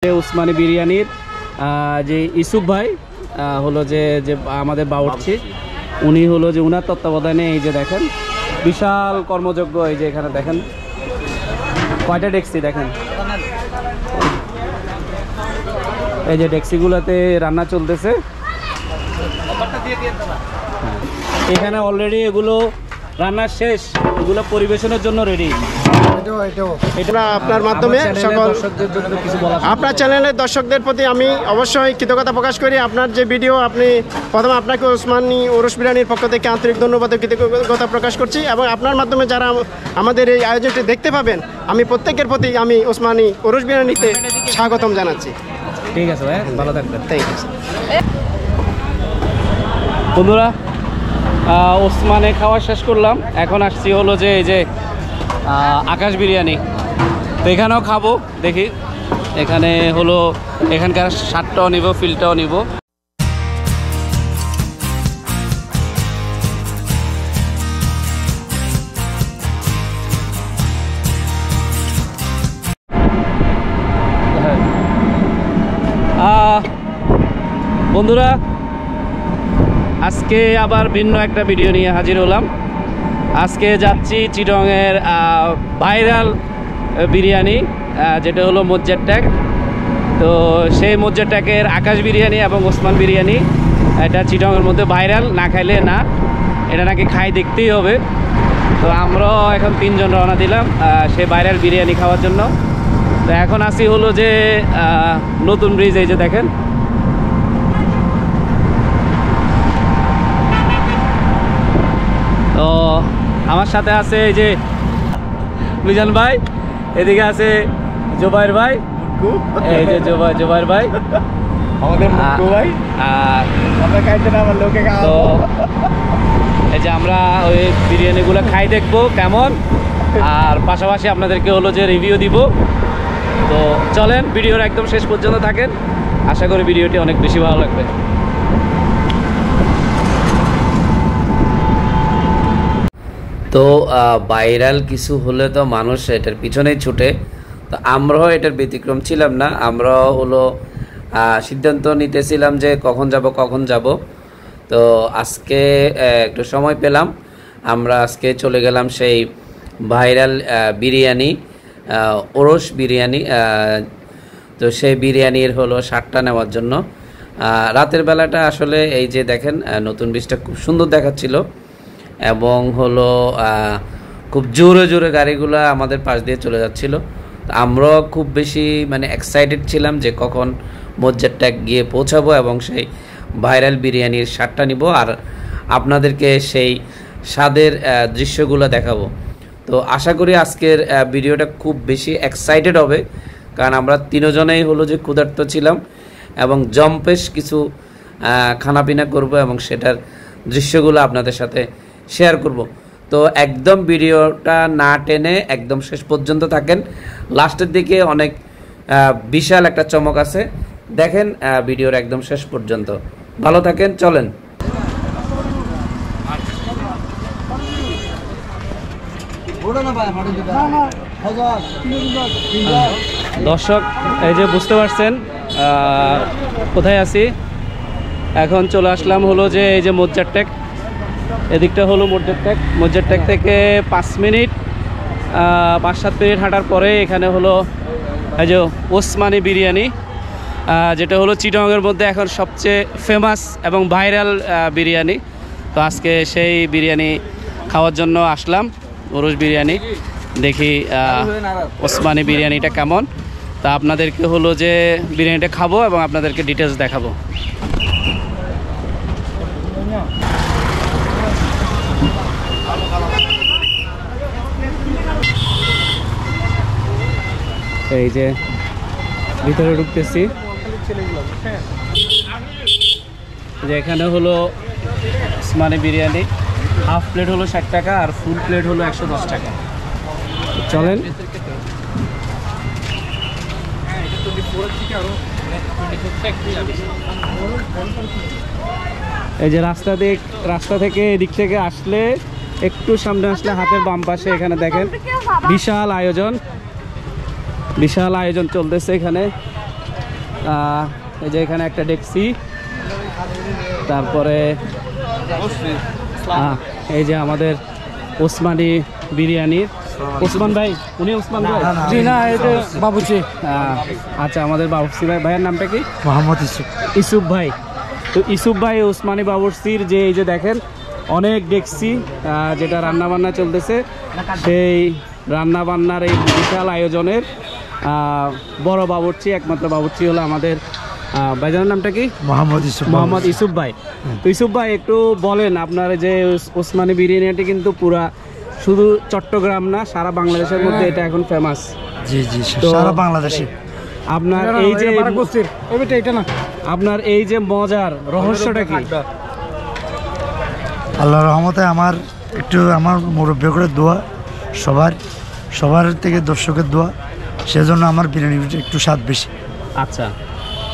উসমানী বিরিয়ানির যে ইসুফ ভাই হলো যে আমাদের বাবুর্চি, উনি হলো যে উনার তত্ত্বাবধানে এই যে দেখেন বিশাল কর্মযজ্ঞ। এই যে এখানে দেখেন কয়টা ডেক্সি দেখেন, এই যে ডেক্সিগুলোতে রান্না চলতেছে। এখানে অলরেডি এগুলো রান্না শেষ, এগুলো পরিবেশনের জন্য রেডি। আপনার মাধ্যমে সকল আপনার চ্যানেলের দর্শকদের প্রতি আমি অবশ্যই কৃতজ্ঞতা প্রকাশ করি। আপনার যে ভিডিও আপনি প্রথমে আপনাকে উসমানী ওরস বিরিয়ানির পক্ষ থেকে আন্তরিক ধন্যবাদ ও কৃতজ্ঞতা প্রকাশ করছি, এবং আপনার মাধ্যমে যারা আমাদের এই আয়োজনটি দেখতে পাবেন আমি প্রত্যেকের প্রতি আমি উসমানী ওরস বিরিয়ানিতে স্বাগতম জানাচ্ছি। ঠিক আছে ভাই, ভালো থাকবেন। ঠিক আছে বন্ধুরা, ওসমানে খাওয়া শেষ করলাম, এখন আসছি হলো যে এই যে আকাশ বিরিয়ানি। তো এখানেও খাবো, দেখি এখানে হলো এখানকার স্বাদটাও নিব, ফিলটাও নিব। বন্ধুরা, আজকে আবার ভিন্ন একটা ভিডিও নিয়ে হাজির হলাম। আজকে যাচ্ছি চিটংয়ের ভাইরাল বিরিয়ানি, যেটা হলো মজ্জার ট্যাগ। তো সেই মজ্জার ট্যাগের আকাশ বিরিয়ানি এবং ওসমান বিরিয়ানি, এটা চিটংয়ের মধ্যে ভাইরাল, না খাইলে না, এটা নাকি খাই দেখতেই হবে। তো আমরাও এখন 3 জন রওনা দিলাম সেই ভাইরাল বিরিয়ানি খাওয়ার জন্য। তো এখন আসি হলো যে নতুন ব্রিজ, এই যে দেখেন। তো আমার সাথে আছে এই যে মিজান ভাই, এদিকে আছে জোবাইর ভাই, এই যে জোবাইর ভাই আমাদের মুক্কু ভাই। আমরা খাইতে না, আমার লোকে খাওয়া। তো এই যে আমরা ওই বিরিয়ানিগুলো খাই দেখবো কেমন, আর পাশাপাশি আপনাদেরকে হলো যে রিভিউ দিব। তো চলেন ভিডিওর একদম শেষ পর্যন্ত থাকেন, আশা করি ভিডিওটি অনেক বেশি ভালো লাগবে। তো ভাইরাল কিছু হলে তো মানুষ এটার পিছনেই ছুটে, তো আমরাও এটার ব্যতিক্রম ছিলাম না। আমরাও হলো সিদ্ধান্ত নিতেছিলাম যে কখন যাব। তো আজকে একটু সময় পেলাম, আমরা আজকে চলে গেলাম সেই ভাইরাল বিরিয়ানি, ওরস বিরিয়ানি। তো সেই বিরিয়ানির হলো স্বাদটা নেওয়ার জন্য। রাতের বেলাটা আসলে এই যে দেখেন নতুন ব্রিজটা খুব সুন্দর দেখাচ্ছিল, এবং হলো খুব জোরে জোরে গাড়িগুলো আমাদের পাশ দিয়ে চলে যাচ্ছিল। আমরাও খুব বেশি মানে এক্সাইটেড ছিলাম যে কখন মজ্জার ট্যাগ গিয়ে পৌঁছাবো এবং সেই ভাইরাল বিরিয়ানির স্বাদটা নিব আর আপনাদেরকে সেই স্বাদের দৃশ্যগুলো দেখাবো। তো আশা করি আজকের ভিডিওটা খুব বেশি এক্সাইটেড হবে, কারণ আমরা 3 জনেই হলো যে ক্ষুধার্ত ছিলাম এবং জম্পেশ কিছু খানাপিনা করব এবং সেটার দৃশ্যগুলো আপনাদের সাথে শেয়ার করব। তো একদম ভিডিওটা না টেনে একদম শেষ পর্যন্ত থাকেন, লাস্টের দিকে অনেক বিশাল একটা চমক আছে, দেখেন ভিডিওর একদম শেষ পর্যন্ত। ভালো থাকেন, চলেন। দর্শক, এই যে বুঝতে পারছেন কোথায় আছি। এখন চলে আসলাম হলো যে এই যে মজ্জার ট্যাগ, এদিকটা হলো মজ্জার ট্যাগ থেকে 5 মিনিট 5-7 মিনিট হাঁটার পরে এখানে হলো এই যে ওসমানী বিরিয়ানি, যেটা হলো চিটংয়ের মধ্যে এখন সবচেয়ে ফেমাস এবং ভাইরাল বিরিয়ানি। তো আজকে সেই বিরিয়ানি খাওয়ার জন্য আসলাম, ওরস বিরিয়ানি। দেখি ওসমানী বিরিয়ানিটা কেমন, তা আপনাদেরকে হলো যে বিরিয়ানিটা খাবো এবং আপনাদেরকে ডিটেলস দেখাবো। এই যে ভিতরে ঢুকতেছি, যে এখানে হলো ওসমানী বিরিয়ানি, হাফ প্লেট হলো 60 টাকা আর ফুল প্লেট হলো 110 টাকা। চলেন। এই যে রাস্তা থেকে এদিক থেকে আসলে একটু সামনে আসলে হাতের বাম পাশে এখানে দেখেন বিশাল আয়োজন চলতেছে এখানে। এই যে এখানে একটা ডেকসি, তারপরে এই যে আমাদের ওসমানী বিরিয়ানির ওসমান ভাই, উনি ওসমান ভাই? জি না, এটা বাবুচি। আচ্ছা, আমাদের বাবুর্চি ভাই, ভাইয়ের নামটা কি? মোহাম্মদ ইসুফ। ইসুফ ভাই। তো ইসুফ ভাই ওসমানী বাবুর্চির যে এই যে দেখেন অনেক ডেকসি, যেটা রান্নাবান্না চলতেছে, সেই রান্নাবান্নার এই বিশাল আয়োজনের বড় বাবুর্চি, একমাত্র বাবুর্চি হলো আমাদের ভাইজানের নামটা কি? মোহাম্মদ ইসুফ। মোহাম্মদ ইসুফ ভাই। তো ইসুফ ভাই একটু বলেন, আপনার যে ওসমানী বিরিয়ানিটি কিন্তু পুরা শুধু চট্টগ্রাম না, সারা বাংলাদেশের মধ্যে এটা এখন ফেমাস। জি জি, সারা বাংলাদেশে। আপনার এই যে আপনার এই যে মজার রহস্যটা কি? আল্লাহর রহমতে আমার মুরব্বী করে দোয়া, সবার থেকে দর্শকের দোয়া, সেজন্য আমার বিরিয়ানিটা একটু স্বাদ বেশি। আচ্ছা,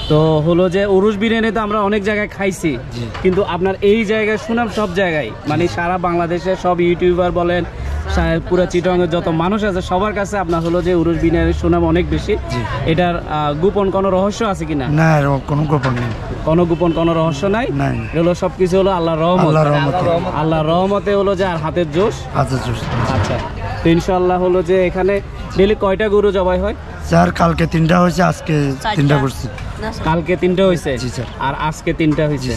তো হলো যে উরুস বিরিয়ানি তো আমরা অনেক জায়গায় খাইছি, কিন্তু আপনার এই জায়গায় সুনাম সব জায়গায়, মানে সারা বাংলাদেশে সব ইউটিউবার বলেন, পুরো চিটাগাংয়ের যত মানুষ আছে সবার কাছে আপনার হলো যে উরুস বিরিয়ানির সুনাম অনেক বেশি। এটার গোপন কোনো রহস্য আছে কিনা? না, কোনো গোপন নেই, কোনো গোপন কোনো রহস্য নাই। হলো সবকিছু হলো আল্লাহর রহমত। আল্লাহর রহমতে হলো যে আর হাতের জোশ। আচ্ছা, তো ইনশাআল্লাহ হলো যে এখানে ডেলি কয়টা গরু জবাই হয়? স্যার কালকে 3টা হয়েছে, আজকে 3টা করছি। কালকে 3টা হয়েছে আর আজকে 3টা হয়েছে।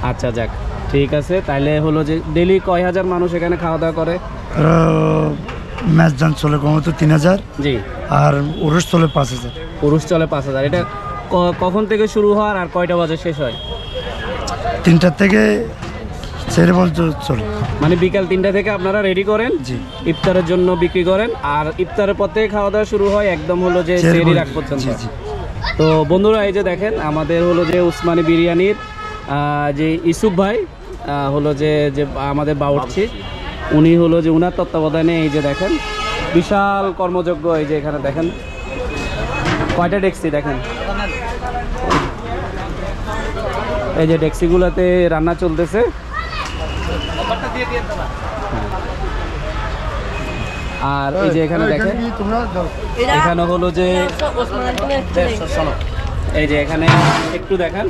আচ্ছা, যাক, ঠিক আছে। তাইলে হলো যে ডেলি কয় হাজার মানুষ এখানে খাওয়া দাওয়া করে? মেজবান চলে কমতো 3000। জি। আর উরুস চলে 5000। উরুস চলে 5000। এটা কখন থেকে শুরু হয় আর কয়টা বাজে শেষ হয়? 3টা থেকে 4 পর্যন্ত চলে। মানে বিকাল 3টা থেকে আপনারা রেডি করেন, ইফতারের জন্য বিক্রি করেন, আর ইফতারের পর থেকে খাওয়া দাওয়া শুরু হয় একদম হলো যে সেহরি রাত পর্যন্ত। তো বন্ধুরা, এই যে দেখেন আমাদের হলো যে ওসমানী বিরিয়ানির যে ইসুফ ভাই হলো যে আমাদের বাবুর্চি, উনি হলো যে উনার তত্ত্বাবধানে এই যে দেখেন বিশাল কর্মযজ্ঞ। এই যে এখানে দেখেন কয়টা ডেকসি দেখেন, এই যে ডেকসিগুলোতে রান্না চলতেছে। আর এই যে এখানে দেখেন, এখানে হলো যে এই যে এখানে একটু দেখেন,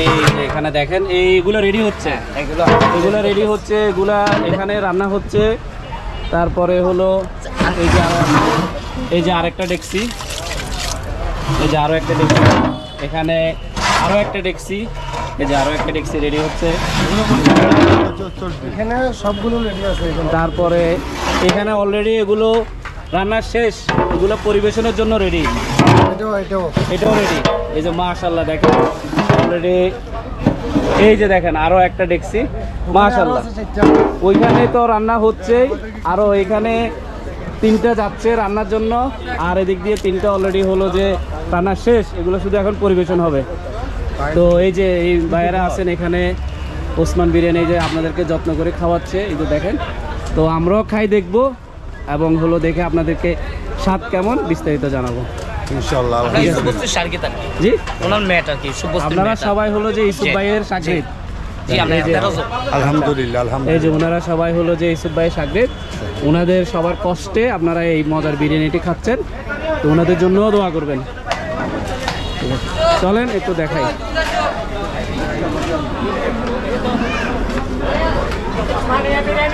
এই যে এখানে দেখেন এইগুলো রেডি হচ্ছে, এগুলো রেডি হচ্ছে, এগুলা এখানে রান্না হচ্ছে। তারপরে হলো এই যে আরেকটা ডেকসি, এই যে আরো একটা ডেকসি, এখানে আরো একটা ডেকসি, এই যে আরো একটা ডেকসি রেডি হচ্ছে, এখানে সবগুলো রেডি আছে। তারপরে এখানে অলরেডি এগুলো রান্না শেষ, এগুলো পরিবেশনের জন্য রেডি, এটাও রেডি। এই যে মাশাআল্লাহ দেখেন অলরেডি, এই যে দেখেন আরো একটা ডেকসি, মাশাআল্লাহ। ওইখানে তো রান্না হচ্ছে, আরো এখানে 3টা যাচ্ছে রান্নার জন্য, আর এদিক দিয়ে 3টা অলরেডি হলো যে রান্না শেষ, এগুলো শুধু এখন পরিবেশন হবে। তো এই যে এই ভাইয়েরা আছেন এখানে ওসমান বিরিয়ানি, যে আপনাদেরকে যত্ন করে খাওয়াচ্ছে, এই যে দেখেন। তো আমরাও খাই দেখবো, এবং হলো দেখে আপনাদেরকে স্বাদ কেমন বিস্তারিত জানাবো ইনশাআল্লাহ। জি, আপনারা সবাই হলো যে ইসুফ ভাইয়ের শাগরিদ। আলহামদুলিল্লাহ, এই যে ওনারা সবাই হলো যে ইসুফ ভাইয়ের শাগরিদ, ওনাদের সবার কষ্টে আপনারা এই মজার বিরিয়ানিটি খাচ্ছেন, তো ওনাদের জন্যও দোয়া করবেন। চলেন একটু দেখাই।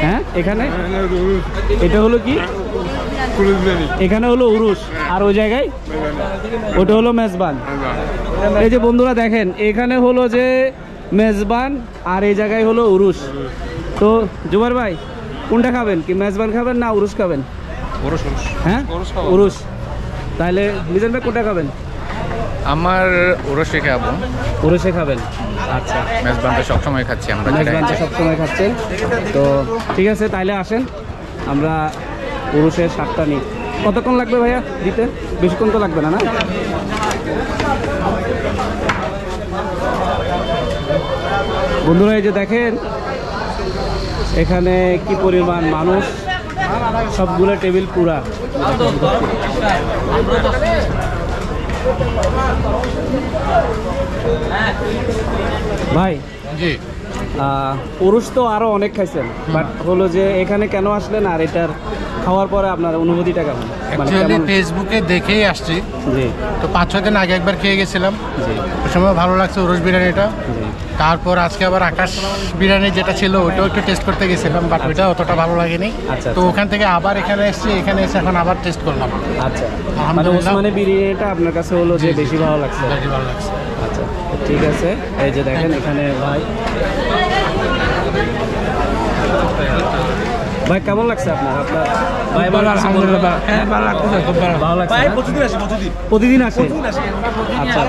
হ্যাঁ, এখানে এটা হলো কি, এখানে হলো উরুস, আর ওই জায়গায় ওটা হলো মেজবান। এই যে বন্ধুরা দেখেন, এখানে হলো যে মেজবান আর এই জায়গায় হলো উরুস। তো জুবার ভাই কোনটা খাবেন, কি মেজবান খাবেন না উরুস খাবেন? হ্যাঁ, উরুস। তাহলে মিজান ভাই কোনটা খাবেন? আমার উরসে খাবো। উরসে খাবেন, আচ্ছা। মেজবানটা সবসময় খাচ্ছি আমরা, মেজবানটা সবসময় খাচ্ছেন। তো ঠিক আছে, তাইলে আসেন আমরা উরসের স্বাদটা নিই। কতক্ষণ লাগবে ভাইয়া দিতে? বেশিক্ষণ তো লাগবে না, না? বন্ধুরা এই যে দেখেন এখানে কি পরিমাণ মানুষ, সবগুলো টেবিল পুরা। ভাই জি, উরুস তো আরো অনেক খাইছেন, বাট হলো যে এখানে কেন আসলেন আর এটার খাওয়ার পরে আপনার অনুভূতিটা কেমন? অ্যাকচুয়ালি ফেসবুকে দেখেই আসছি, জি তো 5-6 দিন আগে একবার খেয়ে গেছিলাম, জি ওই সময় ভালো লাগছে উরুস বিরিয়ানিটা। জি তারপর আজকে আবার আকাশ বিরিয়ানি যেটা ছিল ওইটাও একটু টেস্ট করতে গেছিলাম, বাট ওইটা অতটা ভালো লাগেনি। আচ্ছা, তো আচ্ছা। ওখান থেকে আবার এখানে এসে এখন আবার টেস্ট করলাম। আচ্ছা, মানে আলহামদুলিল্লাহ। ওসমানী বিরিয়ানিটা আপনার কাছে হলো যে বেশি ভালো লাগছে? বেশি ভালো লাগছে। আচ্ছা, ঠিক আছে। এই যে দেখেন এখানে ভাই কেমন লাগছে আপনার ভাই? আলহামদুলিল্লাহ, হ্যাঁ ভালো লাগছে, খুব ভালো। ভালো লাগছে না? প্রতিদিন আসে? আচ্ছা,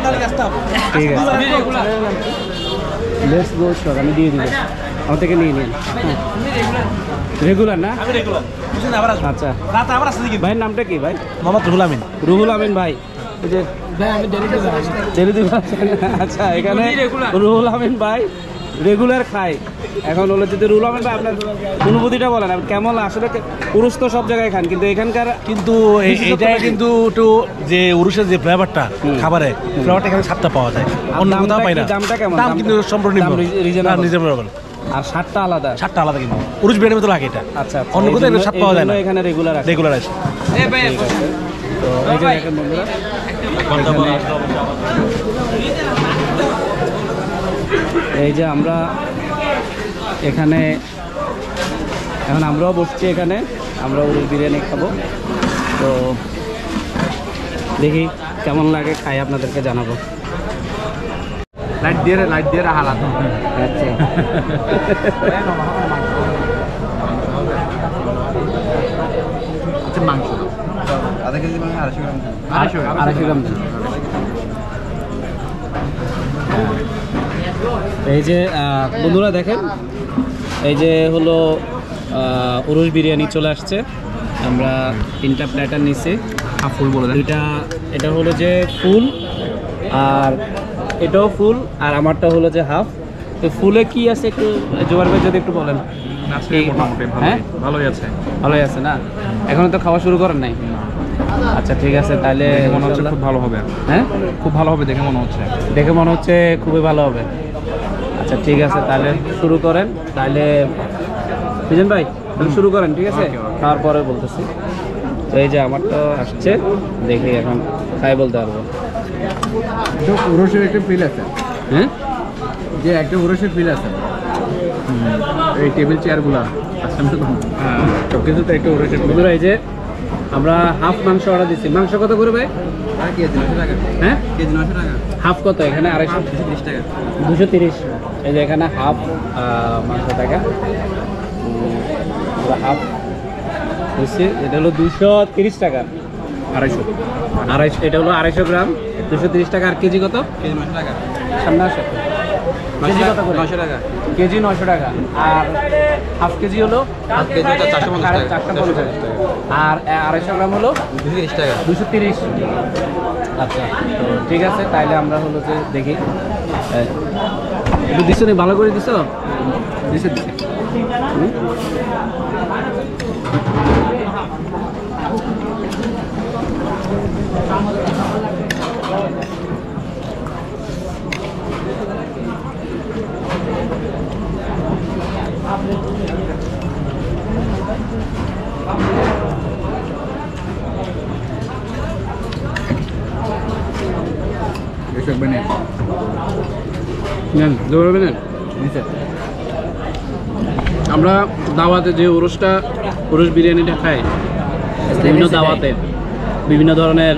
ঠিক আছে। লেটস গো স্টক, আমি দিয়ে দিব, আমার থেকে নিয়ে নিন। রেগুলার না? আচ্ছা, ভাইয়ের নামটা কি ভাই? মোহাম্মদ রুহুল আমিন। রুহুল আমিন ভাই, এই যে ডেলি আচ্ছা, এখানে রুহুল আমিন ভাই রেগুলার খায়। এখন হলো যদি রুহুল আমিন ভাই আপনার অনুভূতিটা বলেন, কেমন আসলে? পুরুষ তো সব জায়গায় খান, কিন্তু এখানকার কিন্তু এইটাই কিন্তু একটু যে উরুষের যে ফ্লেভারটা, খাবারে ফ্লেভারটা এখানে স্বাদটা পাওয়া যায়, অন্য কোথাও পাই না। দামটা কেমন? দাম কিন্তু সম্পূর্ণ রিজনেবল, আর স্বাদটা আলাদা, স্বাদটা আলাদা কিন্তু উরুষ বিরিয়ানির মতো লাগে এটা। আচ্ছা, অন্য কোথাও এগুলো স্বাদ পাওয়া যায় না, এখানে রেগুলার আছে। রেগুলার আছে। ঠিক আছে। তো এই যে দেখেন বন্ধুরা, এই যে আমরা এখানে এখন আমরাও বসছি, এখানে আমরা উরুষ বিরিয়ানি খাবো। তো দেখি কেমন লাগে, খাই আপনাদেরকে জানাবো। লাইট দিয়ে হালাত। আচ্ছা, মাংস আধা কেজি, মানে 250 গ্রাম। এই যে বন্ধুরা দেখেন, এই যে হলো উরুষ বিরিয়ানি চলে আসছে। আমরা 3টা প্ল্যাটার নিচ্ছি, হাফ ফুল বলে দেন। এটা হলো যে ফুল, আর এটাও ফুল, আর আমারটা হলো যে হাফ। তো ফুলে কি আছে একটু জোয়ার ভাই যদি একটু বলেন। মোটামুটি হ্যাঁ, ভালোই আছে। ভালোই আছে না? এখনো তো খাওয়া শুরু করেন নাই? আচ্ছা, ঠিক আছে, তাহলে মনে হচ্ছে খুব ভালো হবে। হ্যাঁ, খুব ভালো হবে দেখে মনে হচ্ছে। দেখে মনে হচ্ছে খুবই ভালো হবে। আচ্ছা, ঠিক আছে, তাহলে শুরু করেন। তাহলে বিজন ভাই তাহলে শুরু করেন, ঠিক আছে? তারপরে বলতেছি। তো এই যে আমারটা আসছে, দেখি এখন খাই বলতে পারবো। উরসের একটা ফিল আছে, হ্যাঁ, যে একটা উরসের ফিল আছে। এই টেবিল চেয়ারগুলো সব কিছু তো একটা উরসের ফিল। বন্ধুরা, এই যে আমরা হাফ মাংস অর্ডার দিচ্ছি। মাংস কত করে ভাই? কেজি 900 টাকা। হ্যাঁ, কেজি 900 টাকা। হাফ কত? এখানে 230 টাকা। 230। এই যে এখানে হাফ মাংস টাকা, হাফ হচ্ছে, এটা হলো 230 টাকা। 250, এটা হলো 250 গ্রাম, 230 টাকা। আর কেজি কত? কেজি 900 টাকা। সামনে আসে কেজি কত করে? 900 টাকা। কেজি 900 টাকা। আর হাফ কেজি হলো? হাফ কেজি ওটা 450 টাকা। 450। আর 250 গ্রাম হলো 230 টাকা। 230। আচ্ছা, তো ঠিক আছে, তাইলে আমরা হলো যে দেখি। একটু দিছো নি, ভালো করে দিছো? দিছে। এসব বানিয়ে নেন, দৌড়াবে নেন। আমরা দাওয়াতে যে উরুষ বিরিয়ানিটা খাই, বিভিন্ন দাওয়াতে বিভিন্ন ধরনের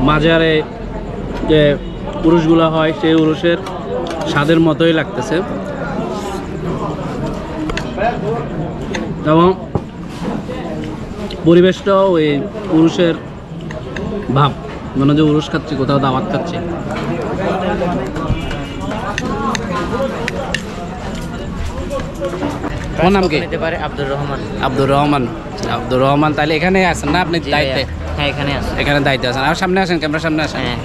মাজারে যে উরুষগুলো হয়, সেই উরুষের স্বাদের মতোই লাগতেছে। এবং পরিবেশটাও ওই উরুষের ভাব, মনে যে উরুষ খাচ্ছি, কোথাও দাওয়াত খাচ্ছি। তোমার নাম কি? আব্দুর রহমান। আব্দুর রহমান। আব্দুর রহমান, তাহলে এখানে আছেন না আপনি দায়িত্বে? হ্যাঁ, এখানে আছে। এখানে দায়িত্বে আছেন। আর সামনে আসেন, ক্যামেরার সামনে আসেন। হ্যাঁ,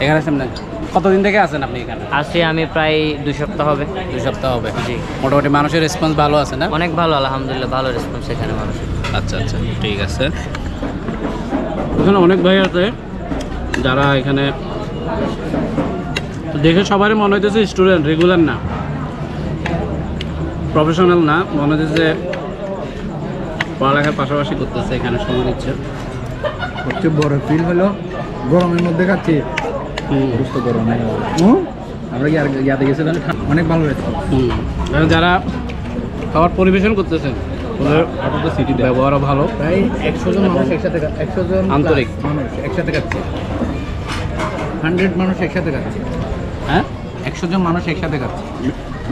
এখানে সামনে। কতদিন থেকে আছেন আপনি এখানে? আছি আমি প্রায় 2 সপ্তাহ হবে। 2 সপ্তাহ হবে। জি। মোটামুটি মানুষের রেসপন্স ভালো আছে না? অনেক ভালো, আলহামদুলিল্লাহ, ভালো রেসপন্স এখানে মানুষের। আচ্ছা আচ্ছা, ঠিক আছে। এখানে অনেক ভাই আছে যারা এখানে দেখে সবারই মনে হইতেছে স্টুডেন্ট, রেগুলার না, প্রফেশনাল না, মনে হচ্ছে পড়ালেখার পাশাপাশি করতেছে, এখানে সময় দিচ্ছে। সবচেয়ে বড় ফিল হলো গরমের মধ্যে খাচ্ছি, সুস্থ গরমে আমরা কি আর ইয়াতে গেছিলাম, অনেক ভালো হয়েছে। যারা খাবার পরিবেশন করতেছেন ওদের অটোটা সিটি ব্যবহারও ভালো, প্রায় 100 জন মানুষ একসাথে 100 জন আন্তরিক মানুষ একসাথে খাচ্ছে, 100 মানুষ একসাথে খাচ্ছে। হ্যাঁ 100 জন মানুষ একসাথে খাচ্ছে,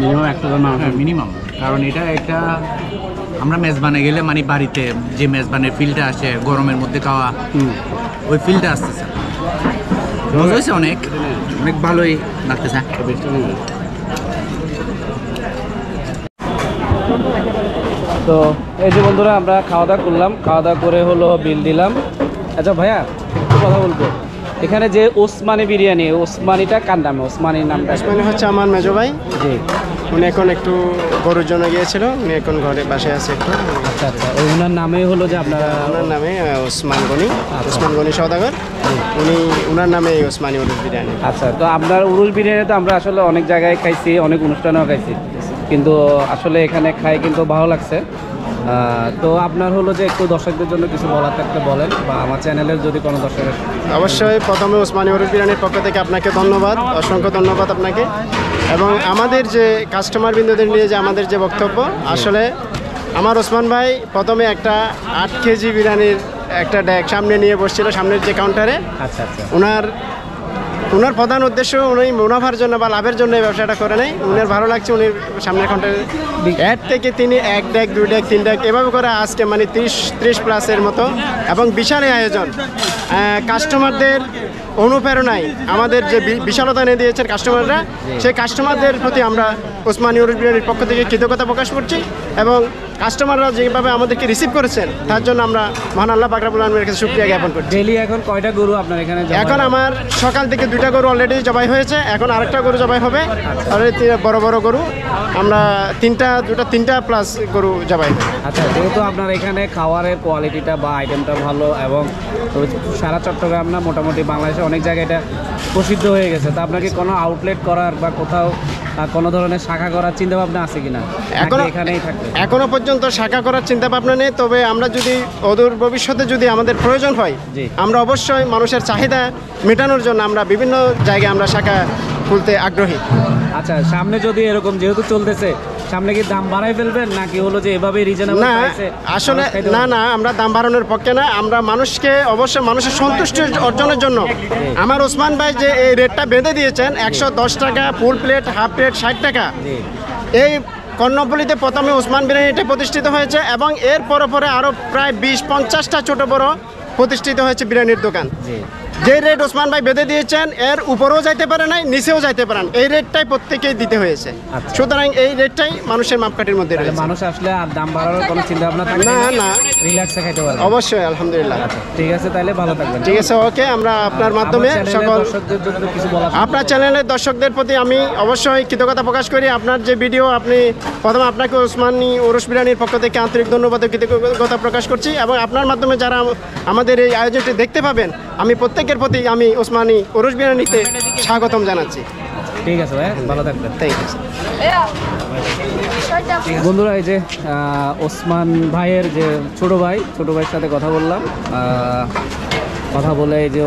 মিনিমাম 100 জন মানুষ। মিনিমাম। কারণ এটা একটা আমরা মেজবানে গেলে মানে বাড়িতে যে মেজবানের ফিলটা আসে গরমের মধ্যে খাওয়া, ওই ফিলটা আসতেছে। মজা হয়েছে, অনেক অনেক ভালোই লাগতেছে। তো এই যে বন্ধুরা আমরা খাওয়া দাওয়া করলাম, খাওয়া দাওয়া করে হলো বিল দিলাম। আচ্ছা ভাইয়া একটু কথা বলবো, এখানে যে ওসমানি বিরিয়ানি, ওসমানিটা কার নামে? ওসমানির নামটা? ওসমানি হচ্ছে আমার মেজো ভাই, জি। উনি এখন একটু গরুর জন্য গিয়েছিল, উনি এখন ঘরে বাসায় আছে একটু। আচ্ছা আচ্ছা, ওই ওনার নামে হলো যে আপনারা? ওনার নামে ওসমান গনি, ওসমান গনি সওদাগর, উনি ওনার নামে এই ওসমানি উরুস বিরিয়ানি। আচ্ছা, তো আপনার উরুস বিরিয়ানি তো আমরা আসলে অনেক জায়গায় খাইছি, অনেক অনুষ্ঠানেও খাইছি, কিন্তু আসলে এখানে খাই কিন্তু ভালো লাগছে। তো আপনার হলো যে একটু দর্শকদের জন্য কিছু বলার থাকলে বলেন, বা আমার চ্যানেলের যদি কোনো দর্শকের। অবশ্যই প্রথমে ওসমানি উরুস বিরিয়ানির পক্ষ থেকে আপনাকে ধন্যবাদ, অসংখ্য ধন্যবাদ আপনাকে। এবং আমাদের যে কাস্টমার বিন্দুদের নিয়ে যে আমাদের যে বক্তব্য, আসলে আমার ওসমান ভাই প্রথমে একটা 8 কেজি বিরিয়ানির একটা ড্যাগ সামনে নিয়ে বসছিল, সামনের যে কাউন্টারে। আচ্ছা আচ্ছা, ওনার প্রধান উদ্দেশ্য উনি মুনাফার জন্য বা লাভের জন্য এই ব্যবসাটা করে নেই। উনার ভালো লাগছে, উনি সামনের কাউন্টারে এর থেকে তিনি 1 ডেক 2 ডেক 3 ডেক এভাবে করে আজকে মানে 30 প্লাসের মতো, এবং বিশাল আয়োজন। কাস্টমারদের অনুপ্রেরণায় আমাদের যে বিশালতা এনে দিয়েছেন কাস্টমাররা, সেই কাস্টমারদের প্রতি আমরা ওসমানি উরুস বিরিয়ানির পক্ষ থেকে কৃতজ্ঞতা প্রকাশ করছি। এবং কাস্টমাররা যেভাবে আমাদেরকে রিসিভ করেছেন তার জন্য আমরা মহান আল্লাহ পাক রব্বুল আলামিনের কাছে শুকরিয়া জ্ঞাপন করছি। ডেইলি এখন কয়টা গরু আপনার এখানে? এখন আমার সকাল থেকে 2টা গরু অলরেডি জবাই হয়েছে, এখন আরেকটা গরু জবাই হবে। অলরেডি বড় বড় গরু আমরা 3টা প্লাস গরু জবাই। আচ্ছা, যেহেতু আপনার এখানে খাবারের কোয়ালিটিটা বা আইটেমটা ভালো, এবং সারা চট্টগ্রাম না মোটামুটি বাংলাদেশে অনেক জায়গায় এটা প্রসিদ্ধ হয়ে গেছে, তা আপনাকে কোনো আউটলেট করার বা কোথাও কোনো ধরনের শাখা করার চিন্তা ভাবনা আছে কিনা? এখানেই থাকবে? এখনো পর্যন্ত শাখা করার চিন্তা ভাবনা নেই, তবে আমরা যদি অদূর ভবিষ্যতে যদি আমাদের প্রয়োজন হয়, আমরা অবশ্যই মানুষের চাহিদা মেটানোর জন্য আমরা বিভিন্ন জায়গায় আমরা শাখা খুলতে আগ্রহী। আচ্ছা, সামনে যদি এরকম যেহেতু চলতেছে, সামনে কি দাম বাড়াই ফেলবেন নাকি হলো যে এভাবে রিজনেবল প্রাইসে? আসলে না, আমরা দাম বাড়ানোর পক্ষে না। আমরা মানুষকে অবশ্যই মানুষের সন্তুষ্টি অর্জনের জন্য আমার ওসমান ভাই যে এই রেটটা বেঁধে দিয়েছেন 110 টাকা ফুল প্লেট, হাফ প্লেট 60 টাকা, এই কর্ণফুলীতে প্রথমে ওসমান বিরিয়ানিটা প্রতিষ্ঠিত হয়েছে, এবং এর পরে আরও প্রায় 20-50টা ছোট বড় প্রতিষ্ঠিত হয়েছে বিরিয়ানির দোকান। যে রেট ওসমান ভাই বেঁধে দিয়েছেন এর উপরেও যাইতে পারে নাই, নিচেও যাইতে পারেন, এই রেটটাই প্রত্যেকেই দিতে হয়েছে। সুতরাং এই রেটটাই মানুষের মাপকাঠির মধ্যে রয়েছে। মানুষ আসলে আর দাম বাড়ানোর কোনো চিন্তা ভাবনা থাকে না, রিল্যাক্সে খাইতে পারবে। অবশ্যই, আলহামদুলিল্লাহ। ঠিক আছে, তাহলে ভালো থাকবেন। ঠিক আছে, ওকে। আমরা আপনার মাধ্যমে সকল দর্শকদের জন্য কিছু বলা, আপনার চ্যানেলের দর্শকদের প্রতি আমি অবশ্যই কৃতজ্ঞতা প্রকাশ করি। আপনার যে ভিডিও, আপনি প্রথমে আপনাকে ওসমানি উরুস বিরিয়ানির পক্ষ থেকে আন্তরিক ধন্যবাদ ও কৃতজ্ঞতা প্রকাশ করছি, এবং আপনার মাধ্যমে যারা আমাদের এই আয়োজনটি দেখতে পাবেন, আমি প্রত্যেকের প্রতি আমি ওসমানি উরুস বিরিয়ানিতে স্বাগতম জানাচ্ছি। ঠিক আছে ভাই, ভালো থাকবেন। ঠিক আছে বন্ধুরা, এই যে ওসমান ভাইয়ের যে ছোট ভাইয়ের সাথে কথা বললাম, কথা বলে এই যে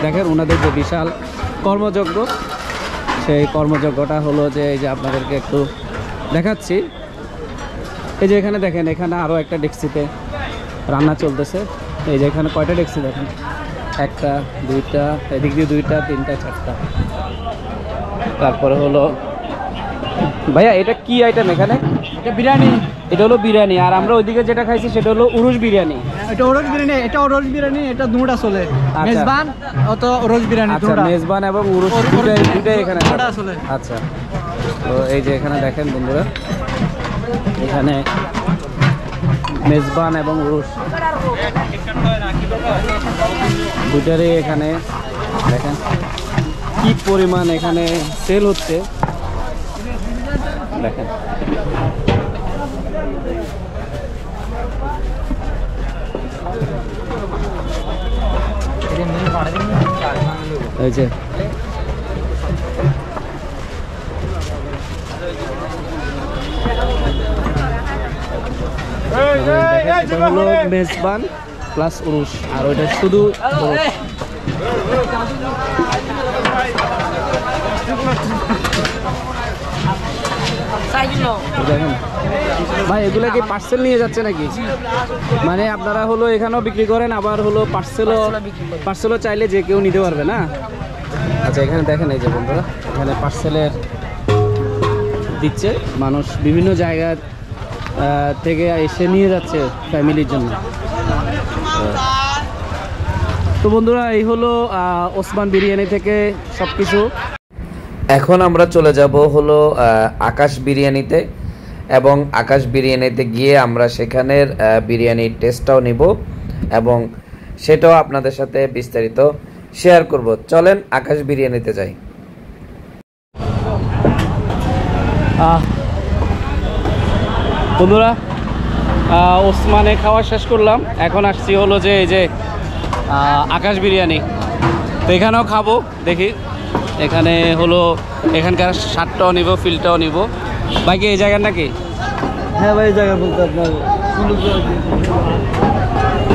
দেখেন ওনাদের যে বিশাল কর্মযজ্ঞ, সেই কর্মযজ্ঞটা হলো যে এই যে আপনাদেরকে একটু দেখাচ্ছি। এই যে এখানে দেখেন, এখানে আরও একটা ডেকচিতে রান্না চলতেছে। এই যে এখানে কয়টা ডেকচি দেখেন, 1টা 2টা, এদিক দিয়ে 2টা 3টা 4টা। তারপরে হলো ভাইয়া এটা কি আইটেম এখানে? এটা বিরিয়ানি। এটা হলো বিরিয়ানি, আর আমরা ওইদিকে যেটা খাইছি সেটা হলো উরুস বিরিয়ানি। এটা উরুস বিরিয়ানি, এটা উরুস বিরিয়ানি, এটা দুটা চলে, মেজবান অত উরুস বিরিয়ানি। আচ্ছা, মেজবান এবং উরুস দুটাই এখানে চলে। আচ্ছা, তো এই যে এখানে দেখেন বন্ধুরা, এখানে মেজবান এবং উরুস দুটারই এখানে দেখেন কি পরিমাণ এখানে সেল হচ্ছে দেখেন। এই যে দেখেন এটা হলো মেজবান প্লাস উরুস, আর ওইটা শুধু উরুস। দেখেন ভাই, এগুলা কি পার্সেল নিয়ে যাচ্ছে নাকি? মানে আপনারা হলো এখানেও বিক্রি করেন, আবার হলো পার্সেলও চাইলে যে কেউ নিতে পারবে না? আচ্ছা, এখানে দেখেন এই যে বন্ধুরা, এখানে পার্সেলের দিচ্ছে, মানুষ বিভিন্ন জায়গা থেকে এসে নিয়ে যাচ্ছে ফ্যামিলির জন্য। তো বন্ধুরা, এই হলো ওসমান বিরিয়ানি থেকে সব কিছু। এখন আমরা চলে যাব হলো আকাশ বিরিয়ানিতে, এবং আকাশ বিরিয়ানিতে গিয়ে আমরা সেখানের বিরিয়ানির টেস্টটাও নিব এবং সেটাও আপনাদের সাথে বিস্তারিত শেয়ার করব। চলেন আকাশ বিরিয়ানিতে যাই। বন্ধুরা, ওসমানে খাওয়া শেষ করলাম, এখন আসছি হলো যে এই যে আকাশ বিরিয়ানি। তো এখানেও খাবো, দেখি এখানে হলো এখানকার স্বাদটাও নিব, ফিলটাও নিব। বাকি এই জায়গার নাকি? হ্যাঁ ভাই, জায়গা বলতে আপনার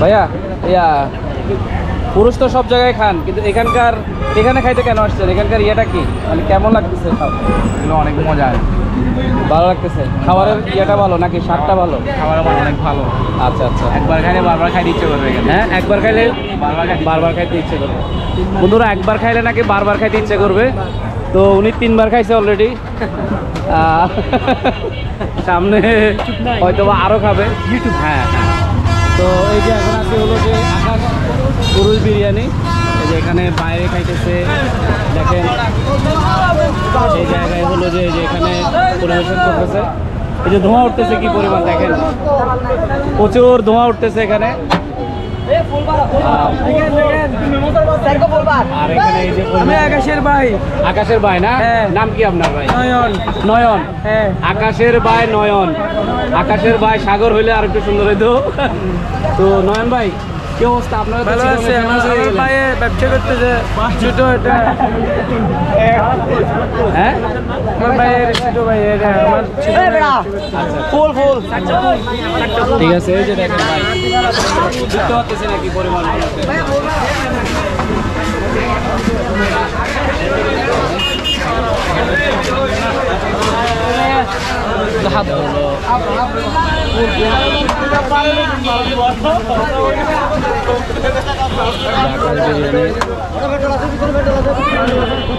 ভাইয়া পুরুষ তো সব জায়গায় খান, কিন্তু এখানে খাইতে কেন আসছেন? এখানকার ইয়েটা কি, মানে কেমন লাগতেছে? অনেক মজা, ভালো লাগতেছে? খাবারের ইয়েটা ভালো নাকি স্বাদটা ভালো? খাবার অনেক ভালো। আচ্ছা আচ্ছা, একবার খাইলে বারবার খাইতে ইচ্ছে করবে। হ্যাঁ, একবার খাইলে বারবার খাইতে ইচ্ছে করবে। বন্ধুরা, একবার খাইলে নাকি বারবার খাইতে ইচ্ছে করবে। তো উনি 3বার খাইছে অলরেডি, সামনে হয়তো বা আরও খাবে। হ্যাঁ হ্যাঁ। তো এই যে এখন আছে হলো যে আকাশ পুরুষ বিরিয়ানি, এই যে এখানে বাইরে খাইতেছে দেখেন, এই জায়গায় হলো যে এখানে পরিবেশন করতেছে। এই যে ধোঁয়া উঠতেছে কি পরিমাণ দেখেন, প্রচুর ধোঁয়া উঠতেছে এখানে। আর এখানে এই যে আকাশের ভাই না, নাম কি আপনার ভাই? নয়ন। আকাশের ভাই নয়ন, আকাশের ভাই সাগর হইলে আর একটু সুন্দর হইতো। তো নয়ন ভাই, কি অবস্থা আপনার? ব্যবসা করতেছে ছোট, এটা হ্যাঁ ঠিক আছে। এই যে দেখেন ভাই, বুঝতে পারতেছি নাকি পরিমাণ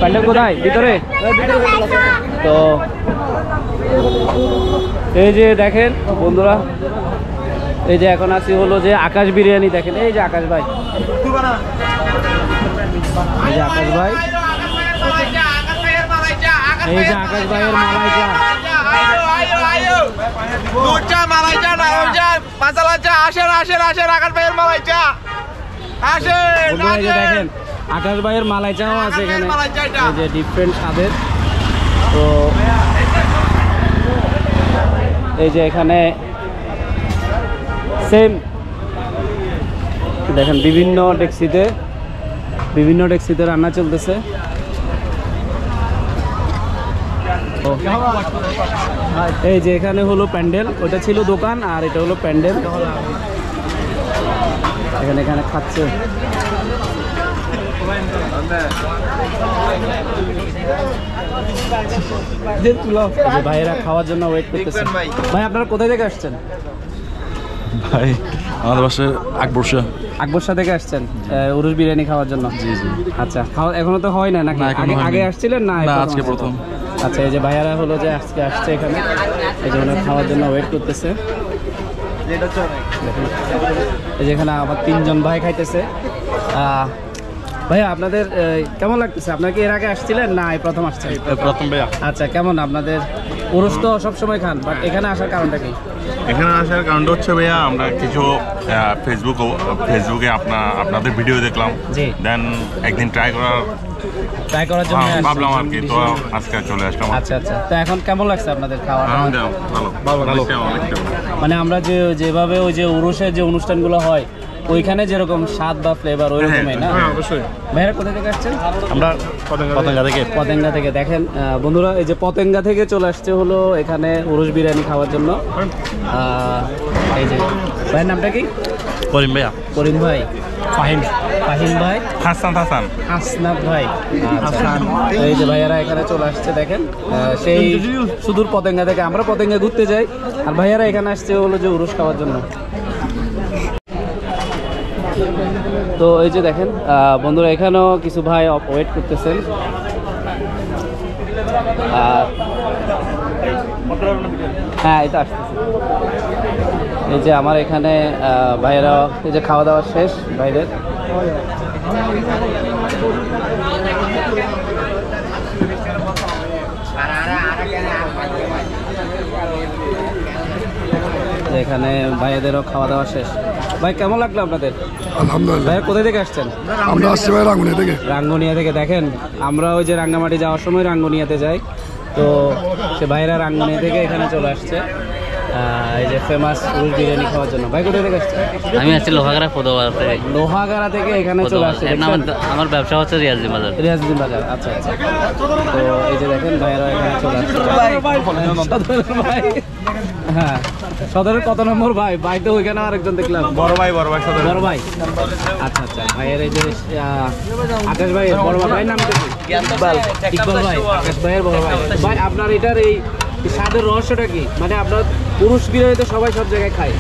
প্যান্ডেল কোথায়? ভিতরে। তো এই যে দেখেন বন্ধুরা, এই যে এখন আছি হলো যে আকাশ বিরিয়ানি। দেখেন এই যে আকাশ ভাই, এই যে আকাশ ভাই, এই যে আকাশ ভাইয়ের মালাই চা। দেখেন আকাশ ভাইয়ের মালাই চাও আছে এখানে, এই যে ডিফারেন্ট স্বাদের। তো এই যে এখানে সেম দেখেন বিভিন্ন ডেক্সিতে রান্না চলতেছে। এই যে এখানে হলো প্যান্ডেল, ওটা ছিল দোকান আর এটা হলো প্যান্ডেল। এখানে খাচ্ছে ভাইয়েরা খাওয়ার জন্য ওয়েট করতেছে। ভাই আপনারা কোথায় থেকে আসছেন? ভাই আমাদের বাসায় আকবরশা থেকে আসছেন উরুস বিরিয়ানি খাওয়ার জন্য? জি জি। আচ্ছা, খাওয়া এখনো তো হয় না নাকি? আগে আসছিলেন না? আজকে প্রথম। আচ্ছা, এই যে ভাইয়ারা হলো যে আজকে আসছে এখানে, এই যে খাওয়ার জন্য ওয়েট করতেছে। এই যে এখানে আবার 3জন ভাই খাইতেছে। ভাইয়া আপনাদের কেমন লাগতেছে? আপনারা কি এর আগে আসছিলেন না এই প্রথম আসছেন? প্রথম ভাইয়া। আচ্ছা, কেমন আপনাদের? উরুস তো সবসময় খান, বাট এখানে আসার কারণটা কি? এখানে আসার কারণটা হচ্ছে ভাইয়া, আমরা কিছু ফেসবুকে আপনাদের ভিডিও দেখলাম, দেন একদিন ট্রাই করার জন্য ভাবলাম আর কি, তো আজকে চলে আসলাম। আচ্ছা আচ্ছা, তো এখন কেমন লাগছে আপনাদের খাওয়া? ভালো। মানে আমরা যেভাবে ওই যে উরুসের যে অনুষ্ঠানগুলো হয় ওইখানে যেরকম স্বাদ বা ফ্লেভার ওইরকমই না? অবশ্যই। ভাইরা কোথা থেকে আসছেন? আমরা পতেঙ্গা থেকে। পতেঙ্গা থেকে। দেখেন বন্ধুরা, এই যে পতেঙ্গা থেকে চলে আসছে হলো এখানে উরুশ বিরিয়ানি খাওয়ার জন্য। এই যে ভাইয়ের নামটা কি? করিম ভাইয়া। করিম ভাই, ফাহিম ভাই, হাসনাত ভাই। আচ্ছা। এই যে ভাইয়ারা এখানে চলে আসছে দেখেন, সেই সুদূর পতেঙ্গা থেকে। আমরা পতেঙ্গা ঘুরতে যাই, আর ভাইয়ারা এখানে আসছে হলো যে উরুশ খাওয়ার জন্য। তো এই যে দেখেন বন্ধুরা, এখানেও কিছু ভাই ওয়েট করতেছেন। হ্যাঁ, এটা আসতেছে। এই যে আমার এখানে ভাইয়েরা এই যে খাওয়া দাওয়া শেষ ভাইদের। এখানে ভাইয়াদেরও খাওয়া দাওয়া শেষ। ভাই কেমন লাগলো আপনাদের? আলহামদুলিল্লাহ। ভাই কোথায় থেকে আসছেন? আমরা আসছি ভাই রাঙ্গুনিয়া থেকে। রাঙ্গুনিয়া থেকে। দেখেন আমরা ওই যে রাঙ্গামাটি যাওয়ার সময় রাঙ্গুনিয়াতে যাই, তো সে ভাইরা রাঙ্গুনিয়া থেকে এখানে চলে আসছে এই যে ফেমাস উরুশ বিরিয়ানি খাওয়ার জন্য। ভাই কোথায় থেকে আসছে? আমি আসছি লোহাগাড়া ফোদোয়া থেকে। লোহাগাড়া থেকে এখানে চলে আসছে। আমার ব্যবসা হচ্ছে রিয়াজুদ্দিন বাজার। রিয়াজুদ্দিন বাজার, আচ্ছা আচ্ছা। তো এই যে দেখেন ভাইরা এখানে চলে আসছে। ভাই, হ্যাঁ, সদরের কত নম্বর ভাই? ভাই তো ওইখানে আরেকজন দেখলাম। বড় ভাই বড় ভাই। আচ্ছা আচ্ছা। ভাইয়ের এই যে আকাশ ভাইয়ের বড় ভাইয়ের নাম কি? ইকবাল ভাই, আকাশ ভাইয়ের বড় ভাই। ভাই আপনার এটার এই স্বাদের রহস্যটা কি? মানে আপনার পুরুষ বিরিয়ানি তো সবাই সব জায়গায় খায়,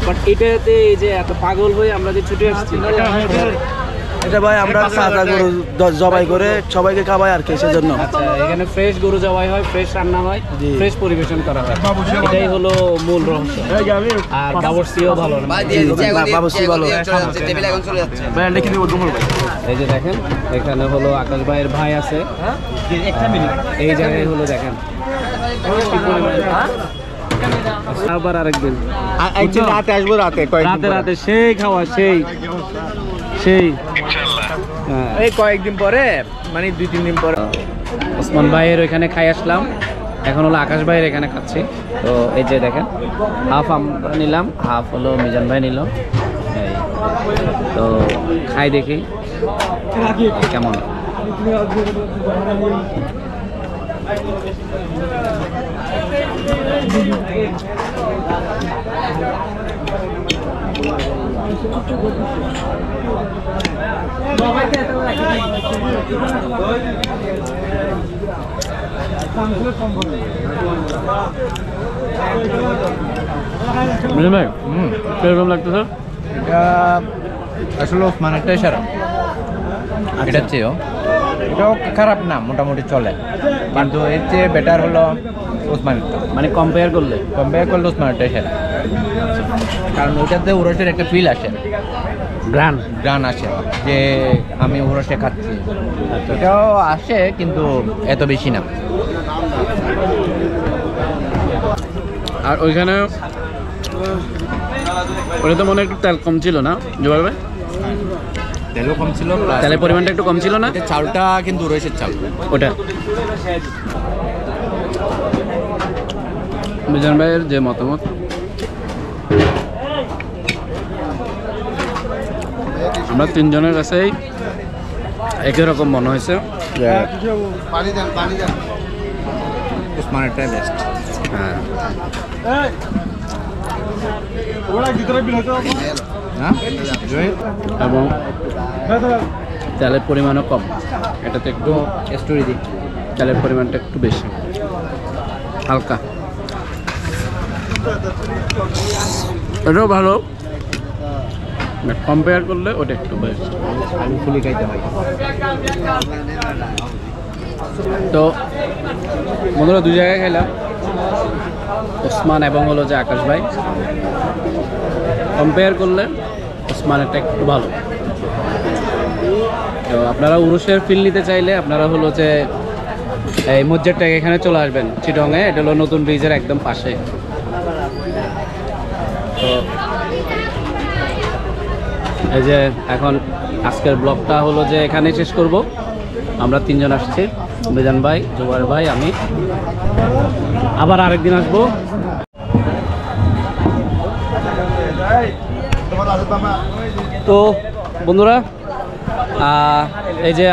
বাট এটাতে এই যে এত পাগল হয়ে আমরা যে ছুটে আসছি, এটা ভাই আমরা সাদা গরু জবাই করে সবাইকে খাওয়াই আর কি, সেজন্য। আচ্ছা, এখানে ফ্রেশ গরু জবাই হয়, ফ্রেশ রান্না হয়, ফ্রেশ পরিবেশন করা হয়, এটাই হলো মূল রহস্য। আর বাবরচিও ভালো, বাবরচি ভালো। এই যে দেখেন এখানে হলো আকাশ ভাইয়ের ভাই আছে, এই জায়গায় হলো দেখেন আবার আরেকদিন রাতে আসবো, রাতে সেই খাওয়া, সেই এই কয়েকদিন পরে, মানে 2-3 দিন পরে। ওসমান ভাইয়ের ওইখানে খাই আসলাম, এখন হলো আকাশ ভাইয়ের এখানে খাচ্ছি। তো এই যে দেখেন হাফ আমরা নিলাম, হাফ হলো মিজান ভাই নিল। এই তো খাই দেখি কেমন। ভাই কিরকম লাগতেছে? এটা আসলে ওসমানেরটাই সেরা, এটার চেয়েও। এটাও খারাপ না, মোটামুটি চলে, কিন্তু এর চেয়ে বেটার হলো ওসমানেরটা। মানে কম্পেয়ার করলে ওসমানেরটাই সেরা, কারণ ওইটাতে উরসের একটা ফিল আসে, গ্রান আসে যে আমি উরসে খাচ্ছি। এটাও আসে কিন্তু এত বেশি না। আর ওইখানে ওটা তো মনে একটু তেল কম ছিল না জোয়ার ভাই? তেলও কম ছিল, তেলের পরিমাণটা একটু কম ছিল না? চালটা কিন্তু উরসের চাল ওটা। মিজান ভাইয়ের যে মতামত, আমরা তিনজনের কাছেই একই রকম মনে হয়েছে যে ওসমানেরটাই বেস্ট। হ্যাঁ, এবং তেলের পরিমাণও কম, এটাতে একটু স্টোরি দিই, তেলের পরিমাণটা একটু বেশি, হালকা। এটাও ভালো, কম্পেয়ার করলে ওটা একটু বেস্ট। আলু ফুলি খাইতে হয়। তো বন্ধুরা দুই জায়গায় খেলাম, ওসমান এবং হলো যে আকাশ ভাই। কম্পেয়ার করলে ওসমানেরটা একটু ভালো। তো আপনারা উরুশের ফিল নিতে চাইলে আপনারা হলো যে এই মসজিদটা এখানে চলে আসবেন চিটংয়ে, এটা হলো নতুন ব্রিজের একদম পাশে। তো এই যে এখন আজকের ব্লগটা হলো যে এখানে শেষ করব। আমরা তিনজন আসছি, মিজান ভাই, জোবার ভাই, আমি। আবার আরেকদিন আসবো। তো বন্ধুরা এই যে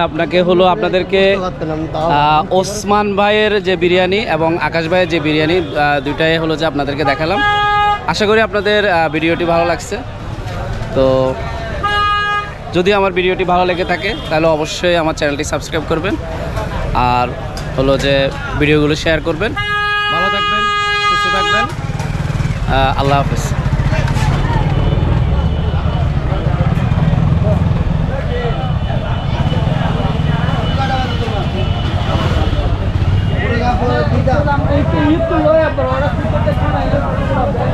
আপনাদেরকে ওসমান ভাইয়ের যে বিরিয়ানি এবং আকাশ ভাইয়ের যে বিরিয়ানি দুইটাই হলো যে আপনাদেরকে দেখালাম। আশা করি আপনাদের ভিডিওটি ভালো লাগছে। তো যদি আমার ভিডিওটি ভালো লেগে থাকে তাহলে অবশ্যই আমার চ্যানেলটি সাবস্ক্রাইব করবেন আর হলো যে ভিডিওগুলো শেয়ার করবেন। ভালো থাকবেন, সুস্থ থাকবেন, আল্লাহ হাফেজ। itu loh ya, bro. Orang kita